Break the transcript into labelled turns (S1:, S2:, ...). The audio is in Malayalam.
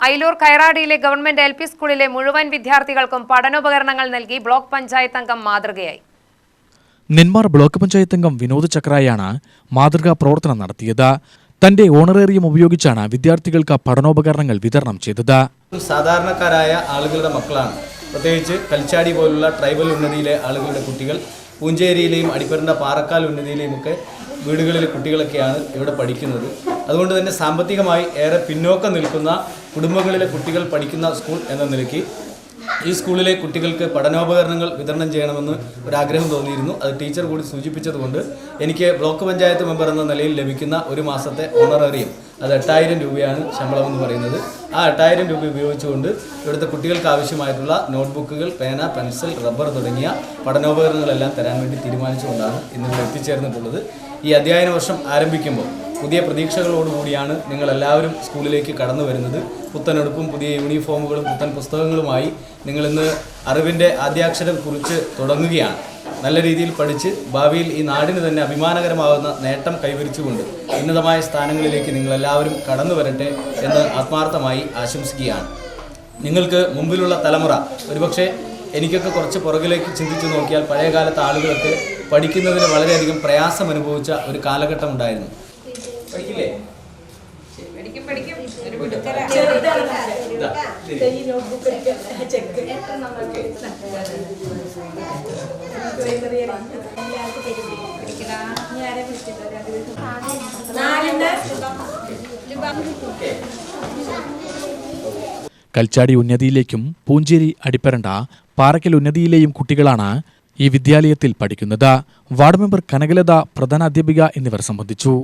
S1: അയിലൂർ കൈറാടിയിലെ ഗവൺമെന്റ് എൽ പി സ്കൂളിലെ മുഴുവൻ വിദ്യാർത്ഥികൾക്കും പഠനോപകരണങ്ങൾ നൽകി ബ്ലോക്ക് പഞ്ചായത്ത് അംഗം മാതൃകയായി.
S2: നെന്മാർ ബ്ലോക്ക് പഞ്ചായത്ത് അംഗം വിനോദ് ചക്രയാണ് മാതൃകാ പ്രവർത്തനം നടത്തിയത്. തന്റെ ഓണറേറിയം ഉപയോഗിച്ചാണ് വിദ്യാർത്ഥികൾക്ക് പഠനോപകരണങ്ങൾ വിതരണം ചെയ്തത്.
S3: സാധാരണക്കാരായ ആളുകളുടെ മക്കളാണ്, പ്രത്യേകിച്ച് കൽച്ചാടി പോലുള്ള ട്രൈബൽ ഉന്നതിയിലെ ആളുകളുടെ കുട്ടികൾ, പൂഞ്ചേരിയിലെയും അടിപ്പരണ്ട പാറക്കാൽ ഉന്നതിയിലെയും ഒക്കെ വീടുകളിലെ കുട്ടികളൊക്കെയാണ് ഇവിടെ പഠിക്കുന്നത്. അതുകൊണ്ട് തന്നെ സാമ്പത്തികമായി ഏറെ പിന്നോക്കം നിൽക്കുന്ന കുടുംബങ്ങളിലെ കുട്ടികൾ പഠിക്കുന്ന സ്കൂൾ എന്ന നിലയ്ക്ക് ഈ സ്കൂളിലെ കുട്ടികൾക്ക് പഠനോപകരണങ്ങൾ വിതരണം ചെയ്യണമെന്ന് ഒരാഗ്രഹം തോന്നിയിരുന്നു. അത് ടീച്ചർ കൂടി സൂചിപ്പിച്ചതുകൊണ്ട് എനിക്ക് ബ്ലോക്ക് പഞ്ചായത്ത് മെമ്പർ എന്ന നിലയിൽ ലഭിക്കുന്ന ഒരു മാസത്തെ ഓണറേറിയം, അത് 8000 രൂപയാണ് ശമ്പളം എന്ന് പറയുന്നത്. ആ 8000 രൂപ ഉപയോഗിച്ചുകൊണ്ട് ഇവിടുത്തെ കുട്ടികൾക്ക് ആവശ്യമായിട്ടുള്ള നോട്ട്ബുക്കുകൾ, പേന, പെൻസിൽ, റബ്ബർ തുടങ്ങിയ പഠനോപകരണങ്ങളെല്ലാം തരാൻ വേണ്ടി തീരുമാനിച്ചുകൊണ്ടാണ് ഇന്നിവിടെ എത്തിച്ചേർന്നിട്ടുള്ളത്. ഈ അധ്യയന വർഷം ആരംഭിക്കുമ്പോൾ പുതിയ പ്രതീക്ഷകളോടുകൂടിയാണ് നിങ്ങളെല്ലാവരും സ്കൂളിലേക്ക് കടന്നു വരുന്നത്. പുത്തനെടുപ്പും പുതിയ യൂണിഫോമുകളും പുത്തൻ പുസ്തകങ്ങളുമായി നിങ്ങളിന്ന് അറിവിൻ്റെ ആദ്യാക്ഷരം കുറിച്ച് തുടങ്ങുകയാണ്. നല്ല രീതിയിൽ പഠിച്ച് ഭാവിയിൽ ഈ നാടിന് തന്നെ അഭിമാനകരമാകുന്ന നേട്ടം കൈവരിച്ചുകൊണ്ട് ഉന്നതമായ സ്ഥാനങ്ങളിലേക്ക് നിങ്ങളെല്ലാവരും കടന്നു വരട്ടെ എന്ന് ആത്മാർത്ഥമായി ആശംസിക്കുകയാണ്. നിങ്ങൾക്ക് മുമ്പിലുള്ള തലമുറ, ഒരുപക്ഷെ എനിക്കൊക്കെ കുറച്ച് പുറകിലേക്ക് ചിന്തിച്ചു നോക്കിയാൽ പഴയകാലത്തെ ആളുകളൊക്കെ പഠിക്കുന്നതിന് വളരെയധികം പ്രയാസം അനുഭവിച്ച ഒരു കാലഘട്ടം ഉണ്ടായിരുന്നു. പഠിക്കില്ലേ?
S2: കൽച്ചാടി ഉന്നതിയിലേക്കും പൂഞ്ചേരി അടിപ്പരണ്ട പാറക്കൽ ഉന്നതിയിലെയും കുട്ടികളാണ് ഈ വിദ്യാലയത്തിൽ പഠിക്കുന്നത്. വാർഡ് മെമ്പർ കനകലത, പ്രധാനാധ്യാപിക എന്നിവർ സംബന്ധിച്ചു.